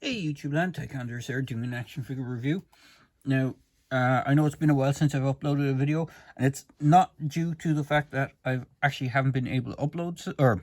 Hey YouTube land, Taekwondo here doing an action figure review. Now, I know it's been a while since I've uploaded a video, and it's not due to the fact that I actually haven't been able to upload, or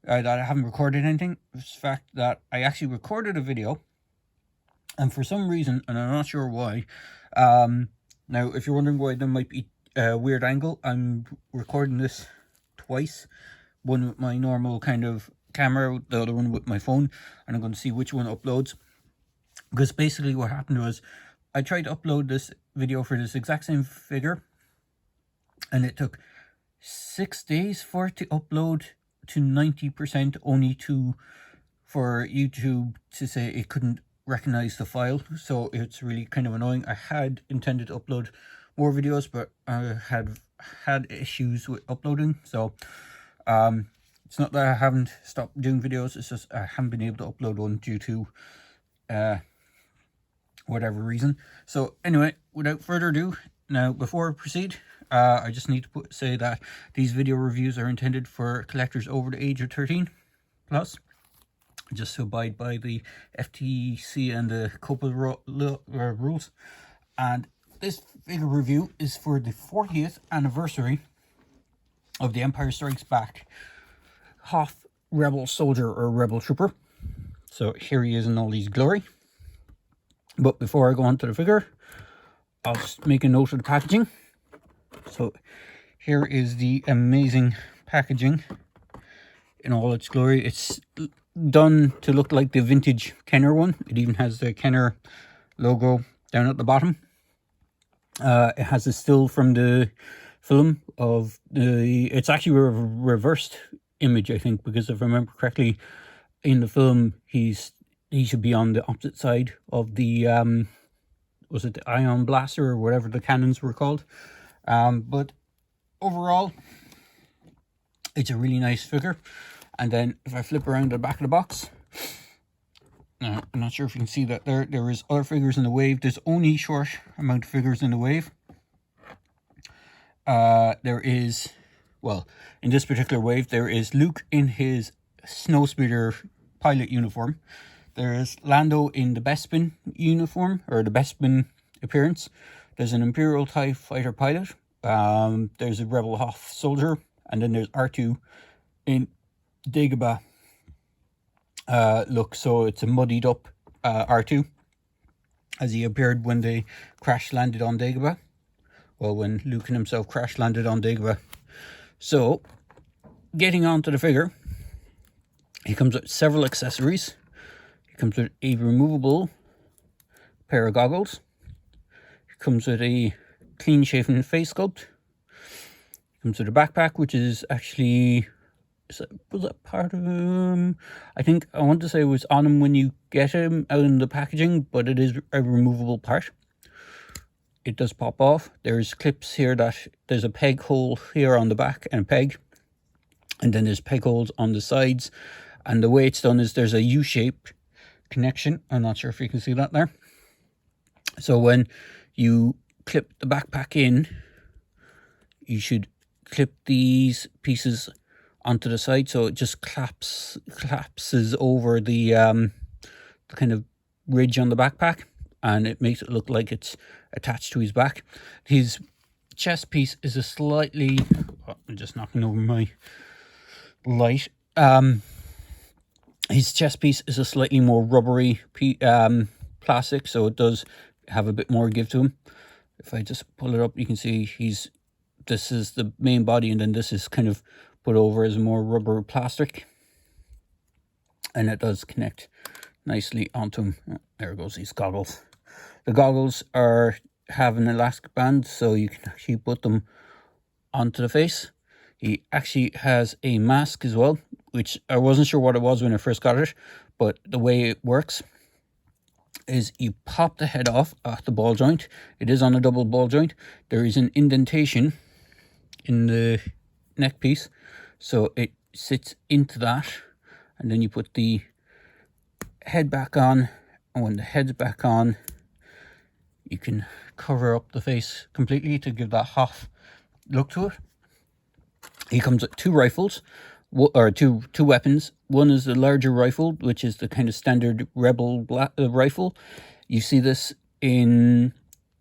that I haven't recorded anything. It's the fact that I actually recorded a video, and for some reason, and I'm not sure why, now if you're wondering why there might be a weird angle, I'm recording this twice. One with my normal kind of camera, the other one with my phone, and I'm going to see which one uploads. Because basically what happened was I tried to upload this video for this exact same figure, and it took 6 days for it to upload to 90%, only for YouTube to say it couldn't recognize the file. So it's really kind of annoying. I had intended to upload more videos, but I had issues with uploading. So it's not that I haven't stopped doing videos, it's just I haven't been able to upload one due to whatever reason. So anyway, without further ado, now before I proceed, I just need to say that these video reviews are intended for collectors over the age of 13 plus, just to abide by the FTC and the COPA rules. And this figure review is for the 40th anniversary of the Empire Strikes Back Hoth Rebel Soldier or Rebel Trooper. So here he is in all his glory. But before I go on to the figure, I'll just make a note of the packaging. So here is the amazing packaging in all its glory. It's done to look like the vintage Kenner one. It even has the Kenner logo down at the bottom. It has a still from the film of the... It's actually a reversed image, I think, because if I remember correctly, in the film he should be on the opposite side of the was it the ion blaster or whatever the cannons were called. But overall it's a really nice figure. And then if I flip around the back of the box, now I'm not sure if you can see that there is other figures in the wave. There's only short amount of figures in the wave. There is, well, in this particular wave, there is Luke in his snowspeeder pilot uniform. There is Lando in the Bespin uniform, or the Bespin appearance. There's an Imperial TIE fighter pilot. There's a Rebel Hoth soldier. And then there's R2 in Dagobah look. So it's a muddied up R2, as he appeared when they crash landed on Dagobah. Well, when Luke and himself crash landed on Dagobah. So, getting on to the figure, he comes with several accessories. He comes with a removable pair of goggles. He comes with a clean-shaven face sculpt. He comes with a backpack, which is actually... was that part of him? I think, I want to say it was on him when you get him out in the packaging, but it is a removable part. It does pop off. There's clips here that there's a peg hole here on the back and a peg, and then there's peg holes on the sides. And the way it's done is there's a U-shaped connection. I'm not sure if you can see that there. So when you clip the backpack in, you should clip these pieces onto the side, so it just collapses over the kind of ridge on the backpack, and it makes it look like it's attached to his back. His chest piece is a slightly... Oh, I'm just knocking over my light. His chest piece is a slightly more rubbery plastic, so it does have a bit more give to him. If I just pull it up, you can see this is the main body, and then this is kind of put over as more rubber plastic, and it does connect nicely onto him. Oh, there goes these goggles. The goggles have an elastic band, so you can actually put them onto the face. He actually has a mask as well, which I wasn't sure what it was when I first got it, but the way it works is you pop the head off at the ball joint. It is on a double ball joint. There is an indentation in the neck piece, so it sits into that, and then you put the head back on, and when the head's back on, you can cover up the face completely to give that Hoth look to it. He comes with two rifles. or two weapons. One is the larger rifle, which is the kind of standard rebel rifle. You see this in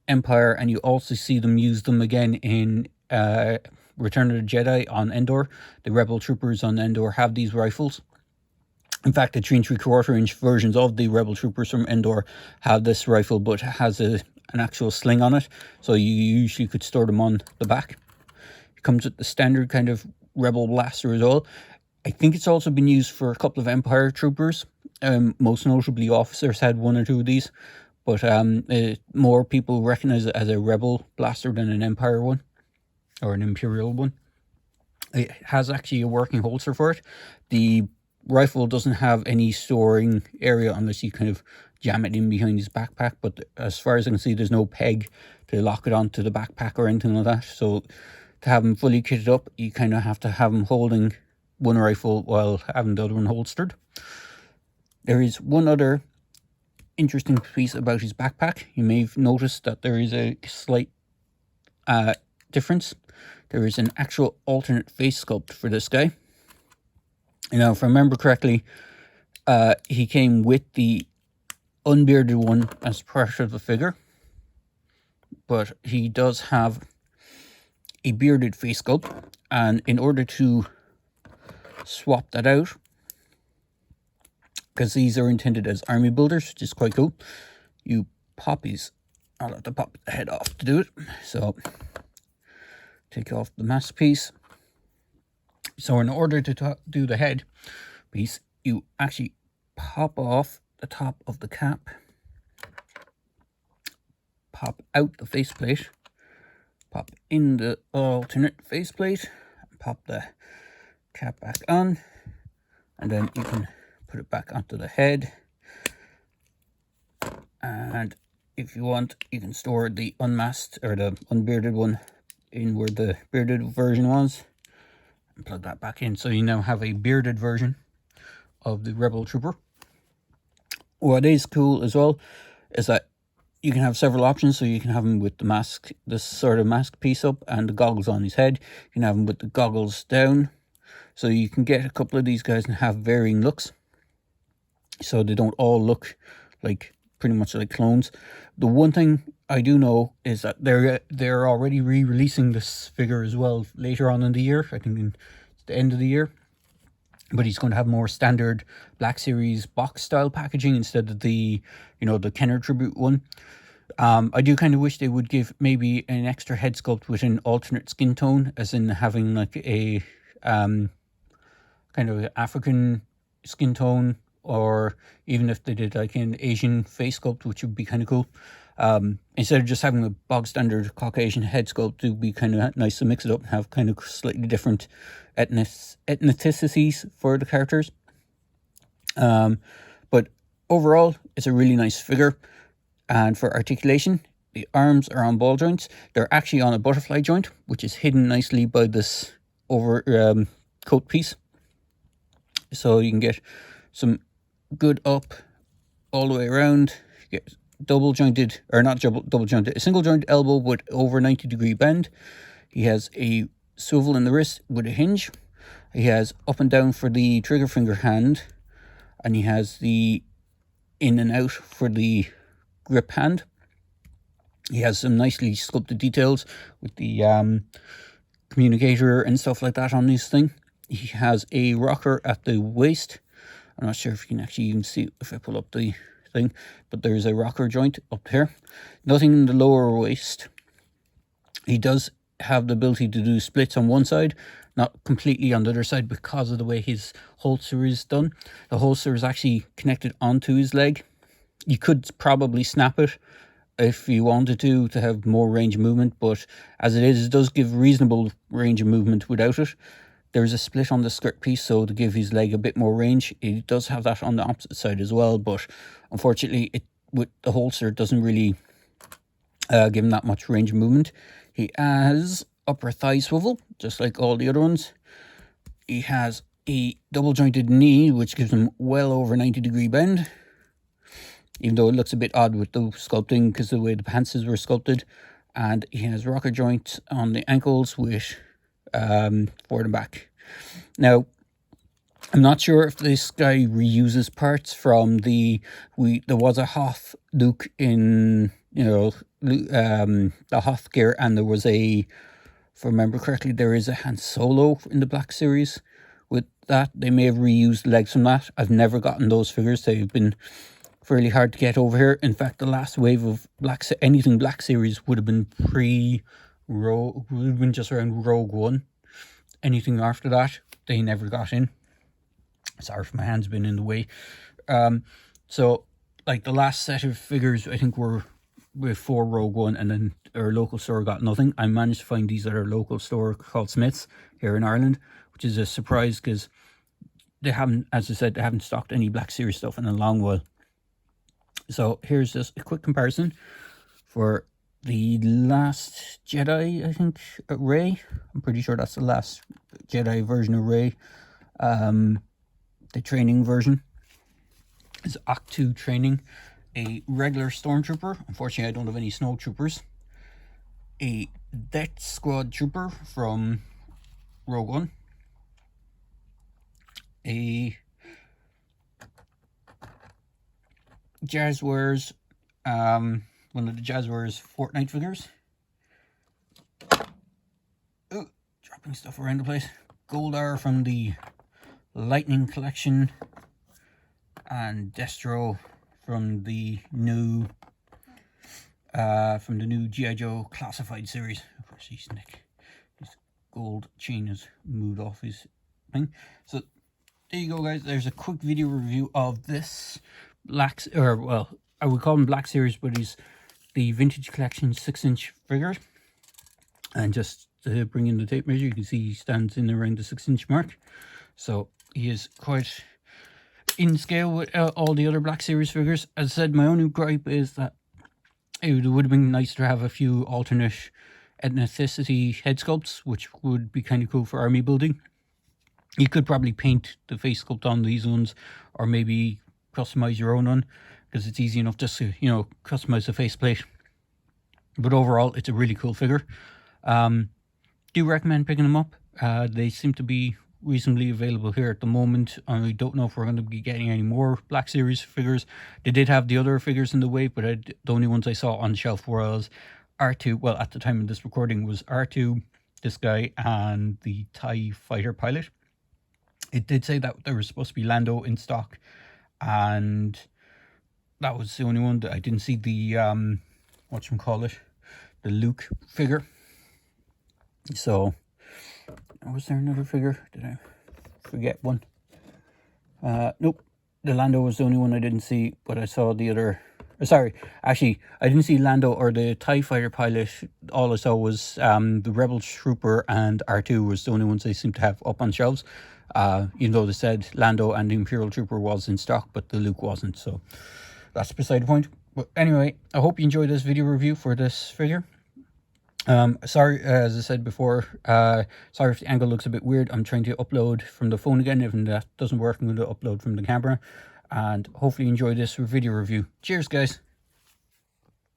Empire, and you also see them use them again in Return of the Jedi on Endor. The rebel troopers on Endor have these rifles. In fact, the 3 3/4-inch versions of the rebel troopers from Endor have this rifle, but it has an actual sling on it, so you usually could store them on the back. It comes with the standard kind of rebel blaster as well. I think it's also been used for a couple of Empire troopers. Most notably, officers had 1 or 2 of these, but more people recognize it as a rebel blaster than an Empire one, or an Imperial one. It has actually a working holster for it. The rifle doesn't have any storing area unless you kind of jam it in behind his backpack, but as far as I can see, there's no peg to lock it onto the backpack or anything like that. So to have him fully kitted up, you kind of have to have him holding one rifle while having the other one holstered. There is one other interesting piece about his backpack. You may have noticed that there is a slight difference. There is an actual alternate face sculpt for this guy. Now, if I remember correctly, he came with the unbearded one as part of the figure, but he does have a bearded face sculpt, and in order to swap that out, because these are intended as army builders, which is quite cool, you pop these. I'll have to pop the head off to do it. So take off the mask piece. So in order to do the head piece, you actually pop off the top of the cap, pop out the faceplate, pop in the alternate faceplate, pop the cap back on, and then you can put it back onto the head. And if you want, you can store the unmasked or the unbearded one in where the bearded version was, and plug that back in. So you now have a bearded version of the Rebel Trooper. What is cool as well is that you can have several options. So you can have him with the mask, this sort of mask piece up, and the goggles on his head. You can have him with the goggles down. So you can get a couple of these guys and have varying looks, so they don't all look like pretty much like clones. The one thing I do know is that they're already re-releasing this figure as well later on in the year. I think in the end of the year. But he's going to have more standard Black Series box style packaging instead of the, the Kenner Tribute one. I do kind of wish they would give maybe an extra head sculpt with an alternate skin tone, as in having like a kind of African skin tone, or even if they did like an Asian face sculpt, which would be kind of cool. Instead of just having a bog standard Caucasian head sculpt, it would be kind of nice to mix it up and have kind of slightly different ethnicities for the characters. But overall, it's a really nice figure. And for articulation, the arms are on ball joints. They're actually on a butterfly joint, which is hidden nicely by this over coat piece. So you can get some good up all the way around. You get double jointed, or not double jointed, a single joint elbow with over 90-degree bend. He has a swivel in the wrist with a hinge. He has up and down for the trigger finger hand, and he has the in and out for the grip hand. He has some nicely sculpted details with the communicator and stuff like that on this thing. He has a rocker at the waist. I'm not sure if you can actually even see if I pull up the thing, but there's a rocker joint up here. Nothing in the lower waist. He does have the ability to do splits on one side, not completely on the other side, because of the way his holster is done. The holster is actually connected onto his leg. You could probably snap it if you wanted to have more range of movement, but as it does give reasonable range of movement without it. There's a split on the skirt piece, so to give his leg a bit more range. It does have that on the opposite side as well, but unfortunately, with the holster, it doesn't really give him that much range of movement. He has upper thigh swivel, just like all the other ones. He has a double jointed knee, which gives him well over 90-degree bend, even though it looks a bit odd with the sculpting because of the way the pants were sculpted. And he has rocker joints on the ankles with forward and back. Now, I'm not sure if this guy reuses parts from there was a Hoth Luke in, you know, the Hoth gear, and there was a, if I remember correctly, there is a Han Solo in the Black Series with that. They may have reused legs from that. I've never gotten those figures. They've been fairly hard to get over here. In fact, the last wave of anything Black Series would have been would have been just around Rogue One. Anything after that, they never got in. Sorry if my hand's been in the way. So, like, the last set of figures, I think, were before Rogue One, and then our local store got nothing. I managed to find these at our local store called Smith's here in Ireland, which is a surprise because they haven't, as I said, they haven't stocked any Black Series stuff in a long while. So here's just a quick comparison for the last Jedi, I think, Rey. I'm pretty sure that's the last Jedi version of Rey. The training version is Act 2 training. A regular stormtrooper. Unfortunately, I don't have any snowtroopers. A Death Squad trooper from Rogue One. A Jazzwares, one of the Jazzwares Fortnite figures. Ooh, dropping stuff around the place. Goldar from the Lightning Collection, and Destro from the new G.I. Joe Classified series. Of course, his neck, his gold chain has moved off his thing. So there you go, guys. There's a quick video review of this Black, or well, I would call him Black Series, but he's the Vintage Collection 6-inch figure. And just to bring in the tape measure, you can see he stands in around the 6-inch mark. So he is quite in scale with all the other Black Series figures. As I said, my only gripe is that it would have been nice to have a few alternate ethnicity head sculpts, which would be kind of cool for army building. You could probably paint the face sculpt on these ones, or maybe customize your own one, because it's easy enough just to, you know, customize the faceplate. But overall, it's a really cool figure. Do recommend picking them up. They seem to be reasonably available here at the moment. I don't know if we're going to be getting any more Black Series figures. They did have the other figures in the wave, but the only ones I saw on the shelf was R2. Well, at the time of this recording was R2, this guy, and the TIE fighter pilot. It did say that there was supposed to be Lando in stock, and that was the only one. That I didn't see the whatchamacallit, the Luke figure. So, was there another figure? Did I forget one? Nope. The Lando was the only one I didn't see, but I saw the other. Sorry, actually, I didn't see Lando or the TIE fighter pilot. All I saw was the Rebel Trooper and R2 was the only ones they seemed to have up on shelves. Even though they said Lando and the Imperial Trooper was in stock, but the Luke wasn't. So that's beside the point. But anyway, I hope you enjoyed this video review for this figure. Sorry, as I said before, sorry if the angle looks a bit weird. I'm trying to upload from the phone again. If that doesn't work, I'm going to upload from the camera. And hopefully you enjoy this video review. Cheers, guys.